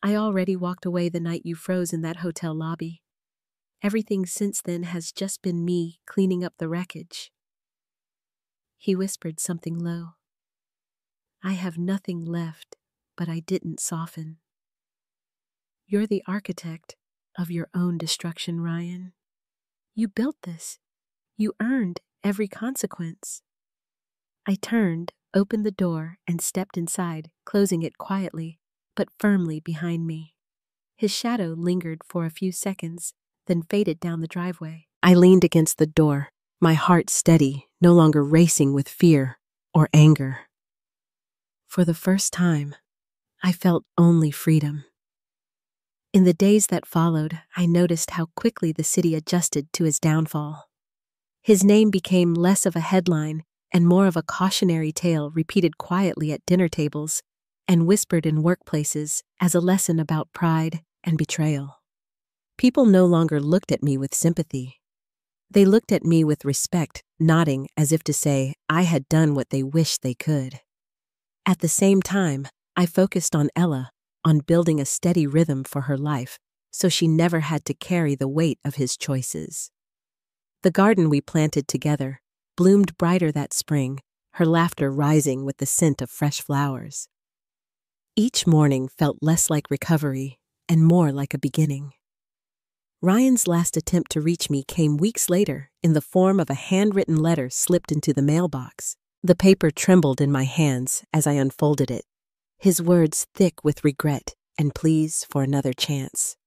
I already walked away the night you froze in that hotel lobby. Everything since then has just been me cleaning up the wreckage. He whispered something low. I have nothing left, but I didn't soften. You're the architect of your own destruction, Ryan. You built this. You earned every consequence. I turned, opened the door, and stepped inside, closing it quietly, but firmly behind me. His shadow lingered for a few seconds, then faded down the driveway. I leaned against the door, my heart steady, no longer racing with fear or anger. For the first time, I felt only freedom. In the days that followed, I noticed how quickly the city adjusted to his downfall. His name became less of a headline and more of a cautionary tale repeated quietly at dinner tables and whispered in workplaces as a lesson about pride and betrayal. People no longer looked at me with sympathy. They looked at me with respect, nodding as if to say I had done what they wished they could. At the same time, I focused on Ella, on building a steady rhythm for her life, so she never had to carry the weight of his choices. The garden we planted together bloomed brighter that spring, her laughter rising with the scent of fresh flowers. Each morning felt less like recovery and more like a beginning. Ryan's last attempt to reach me came weeks later in the form of a handwritten letter slipped into the mailbox. The paper trembled in my hands as I unfolded it, his words thick with regret and pleas for another chance.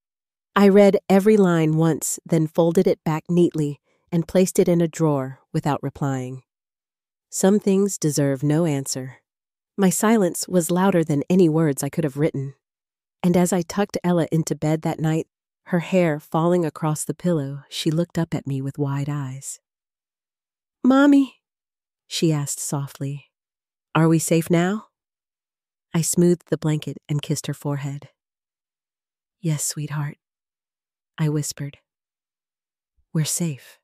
I read every line once, then folded it back neatly and placed it in a drawer without replying. Some things deserve no answer. My silence was louder than any words I could have written. And as I tucked Ella into bed that night, her hair falling across the pillow, she looked up at me with wide eyes. "Mommy," she asked softly, "are we safe now?" I smoothed the blanket and kissed her forehead. "Yes, sweetheart," I whispered. "We're safe."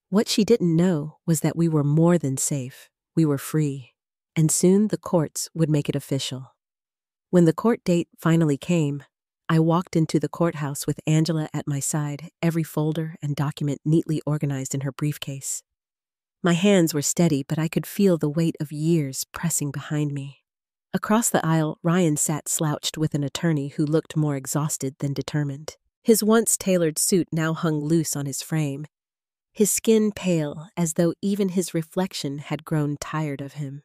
What she didn't know was that we were more than safe. We were free, and soon the courts would make it official. When the court date finally came, I walked into the courthouse with Angela at my side, every folder and document neatly organized in her briefcase. My hands were steady, but I could feel the weight of years pressing behind me. Across the aisle, Ryan sat slouched with an attorney who looked more exhausted than determined. His once tailored suit now hung loose on his frame, his skin pale as though even his reflection had grown tired of him.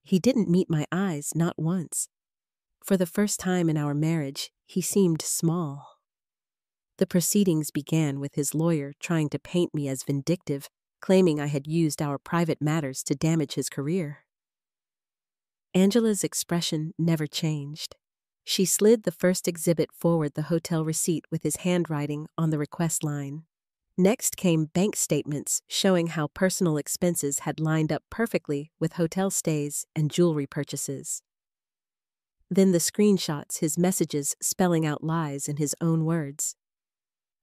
He didn't meet my eyes, not once. For the first time in our marriage, he seemed small. The proceedings began with his lawyer trying to paint me as vindictive, claiming I had used our private matters to damage his career. Angela's expression never changed. She slid the first exhibit forward, the hotel receipt with his handwriting on the request line. Next came bank statements showing how personal expenses had lined up perfectly with hotel stays and jewelry purchases. Then the screenshots, his messages spelling out lies in his own words.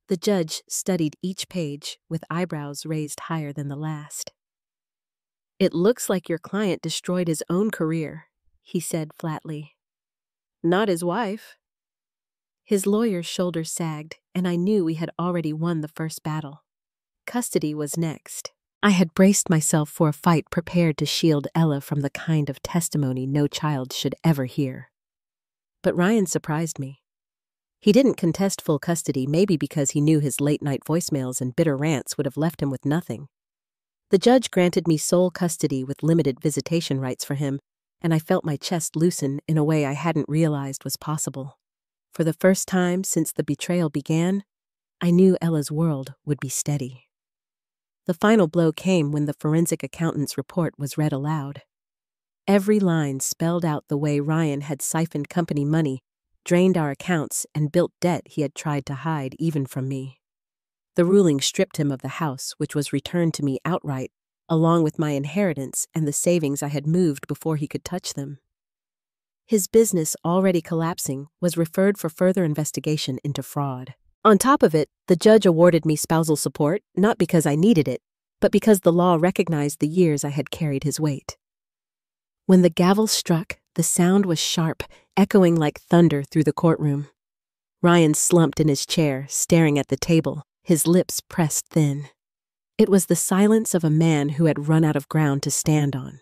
The judge studied each page with eyebrows raised higher than the last. "It looks like your client destroyed his own career," he said flatly. "Not his wife." His lawyer's shoulders sagged, and I knew we had already won the first battle. Custody was next. I had braced myself for a fight, prepared to shield Ella from the kind of testimony no child should ever hear. But Ryan surprised me. He didn't contest full custody, maybe because he knew his late-night voicemails and bitter rants would have left him with nothing. The judge granted me sole custody with limited visitation rights for him, and I felt my chest loosen in a way I hadn't realized was possible. For the first time since the betrayal began, I knew Ella's world would be steady. The final blow came when the forensic accountant's report was read aloud. Every line spelled out the way Ryan had siphoned company money, drained our accounts, and built debt he had tried to hide even from me. The ruling stripped him of the house, which was returned to me outright, along with my inheritance and the savings I had moved before he could touch them. His business, already collapsing, was referred for further investigation into fraud. On top of it, the judge awarded me spousal support, not because I needed it, but because the law recognized the years I had carried his weight. When the gavel struck, the sound was sharp, echoing like thunder through the courtroom. Ryan slumped in his chair, staring at the table, his lips pressed thin. It was the silence of a man who had run out of ground to stand on.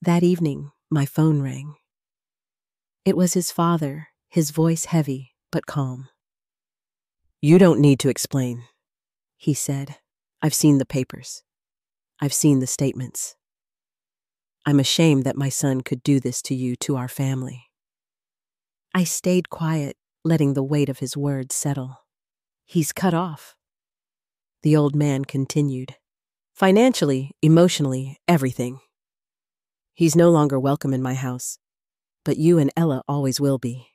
That evening, my phone rang. It was his father, his voice heavy but calm. "You don't need to explain," he said. "I've seen the papers. I've seen the statements. I'm ashamed that my son could do this to you, to our family." I stayed quiet, letting the weight of his words settle. "He's cut off," the old man continued. "Financially, emotionally, everything. He's no longer welcome in my house, but you and Ella always will be."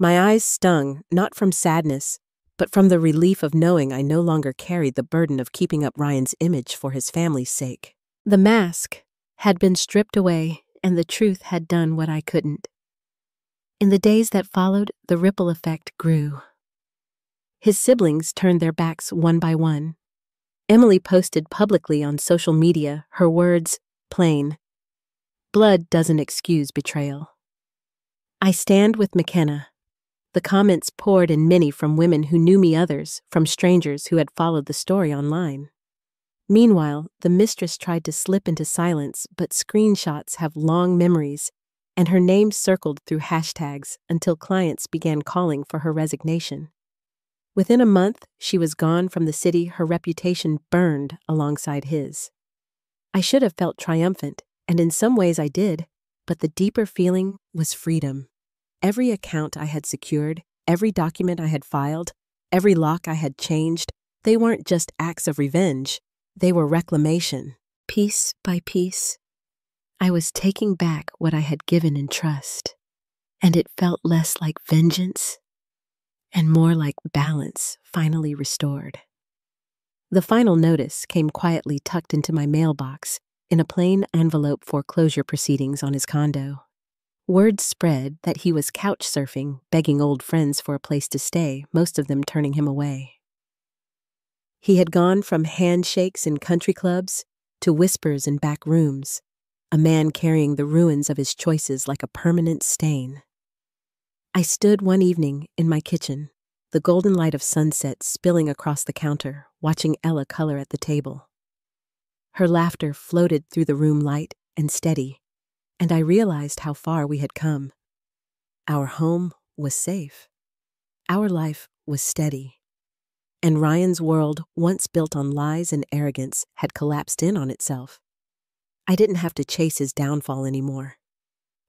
My eyes stung, not from sadness, but from the relief of knowing I no longer carried the burden of keeping up Ryan's image for his family's sake. The mask had been stripped away, and the truth had done what I couldn't. In the days that followed, the ripple effect grew. His siblings turned their backs one by one. Emily posted publicly on social media, her words plain: "Blood doesn't excuse betrayal." I stand with McKenna. The comments poured in many from women who knew me, others from strangers who had followed the story online. Meanwhile, the mistress tried to slip into silence, but screenshots have long memories, and her name circled through hashtags until clients began calling for her resignation. Within a month, she was gone from the city, her reputation burned alongside his. I should have felt triumphant, and in some ways I did, but the deeper feeling was freedom. Every account I had secured, every document I had filed, every lock I had changed, they weren't just acts of revenge, they were reclamation. Piece by piece, I was taking back what I had given in trust, and it felt less like vengeance and more like balance finally restored. The final notice came quietly tucked into my mailbox in a plain envelope: foreclosure proceedings on his condo. Word spread that he was couch surfing, begging old friends for a place to stay, most of them turning him away. He had gone from handshakes in country clubs to whispers in back rooms, a man carrying the ruins of his choices like a permanent stain. I stood one evening in my kitchen, the golden light of sunset spilling across the counter, watching Ella color at the table. Her laughter floated through the room, light and steady, and I realized how far we had come. Our home was safe. Our life was steady. And Ryan's world, once built on lies and arrogance, had collapsed in on itself. I didn't have to chase his downfall anymore.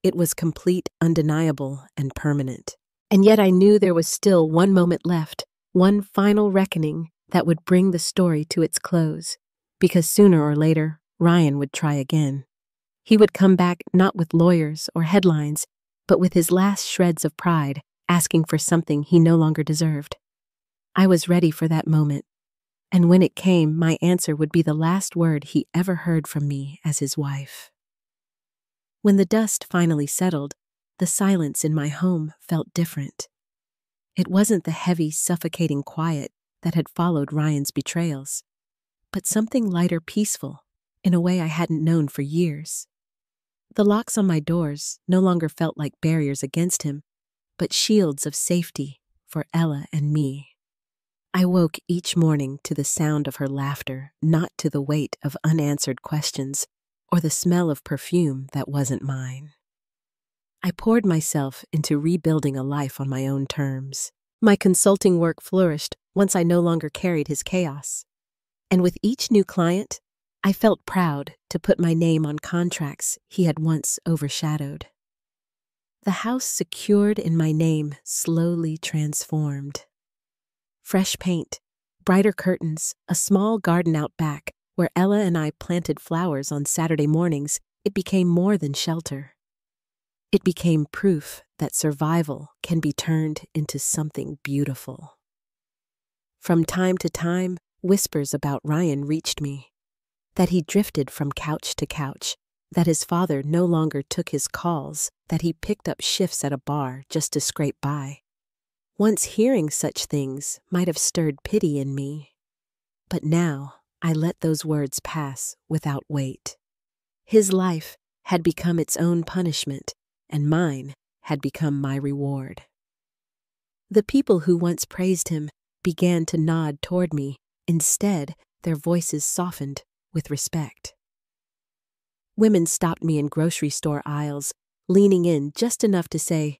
It was complete, undeniable, and permanent. And yet I knew there was still one moment left, one final reckoning that would bring the story to its close, because sooner or later, Ryan would try again. He would come back not with lawyers or headlines, but with his last shreds of pride, asking for something he no longer deserved. I was ready for that moment, and when it came, my answer would be the last word he ever heard from me as his wife. When the dust finally settled, the silence in my home felt different. It wasn't the heavy, suffocating quiet that had followed Ryan's betrayals, but something lighter, peaceful, in a way I hadn't known for years. The locks on my doors no longer felt like barriers against him, but shields of safety for Ella and me. I woke each morning to the sound of her laughter, not to the weight of unanswered questions or the smell of perfume that wasn't mine. I poured myself into rebuilding a life on my own terms. My consulting work flourished once I no longer carried his chaos. And with each new client, I felt proud to put my name on contracts he had once overshadowed. The house secured in my name slowly transformed. Fresh paint, brighter curtains, a small garden out back where Ella and I planted flowers on Saturday mornings, it became more than shelter. It became proof that survival can be turned into something beautiful. From time to time, whispers about Ryan reached me. That he drifted from couch to couch, that his father no longer took his calls, that he picked up shifts at a bar just to scrape by. Once hearing such things might have stirred pity in me, but now I let those words pass without weight. His life had become its own punishment, and mine had become my reward. The people who once praised him began to nod toward me. Instead, their voices softened with respect. Women stopped me in grocery store aisles, leaning in just enough to say,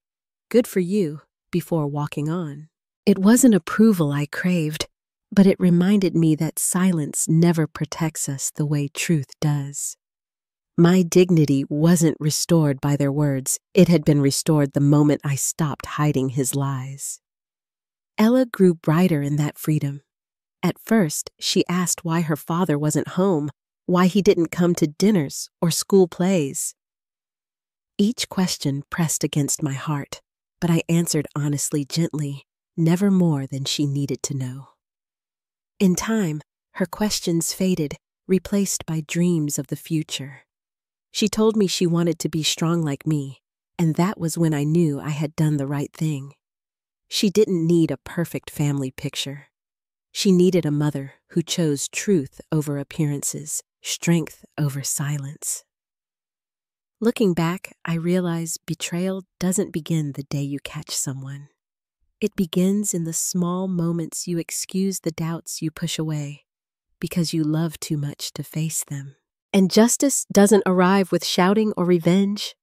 "Good for you," before walking on. It wasn't approval I craved, but it reminded me that silence never protects us the way truth does. My dignity wasn't restored by their words. It had been restored the moment I stopped hiding his lies. Ella grew brighter in that freedom. At first, she asked why her father wasn't home, why he didn't come to dinners or school plays. Each question pressed against my heart, but I answered honestly, gently, never more than she needed to know. In time, her questions faded, replaced by dreams of the future. She told me she wanted to be strong like me, and that was when I knew I had done the right thing. She didn't need a perfect family picture. She needed a mother who chose truth over appearances, strength over silence. Looking back, I realize betrayal doesn't begin the day you catch someone. It begins in the small moments you excuse the doubts you push away because you love too much to face them. And justice doesn't arrive with shouting or revenge.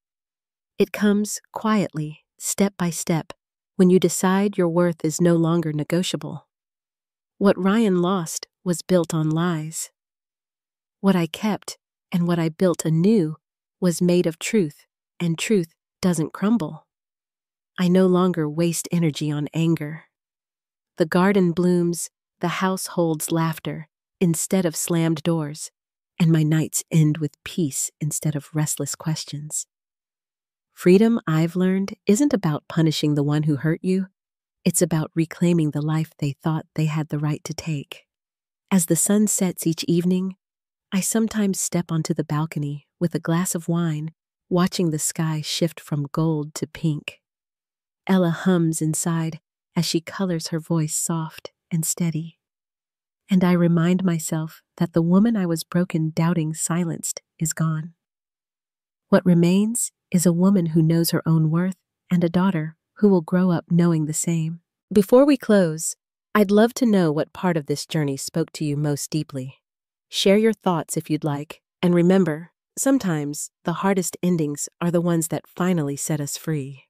It comes quietly, step by step, when you decide your worth is no longer negotiable. What Ryan lost was built on lies. What I kept and what I built anew was made of truth, and truth doesn't crumble. I no longer waste energy on anger. The garden blooms, the house holds laughter instead of slammed doors, and my nights end with peace instead of restless questions. Freedom, I've learned, isn't about punishing the one who hurt you. It's about reclaiming the life they thought they had the right to take. As the sun sets each evening, I sometimes step onto the balcony with a glass of wine, watching the sky shift from gold to pink. Ella hums inside as she colors her voice soft and steady. And I remind myself that the woman I was broken, doubting, silenced is gone. What remains is a woman who knows her own worth and a daughter who will grow up knowing the same. Before we close, I'd love to know what part of this journey spoke to you most deeply. Share your thoughts if you'd like, and remember, sometimes the hardest endings are the ones that finally set us free.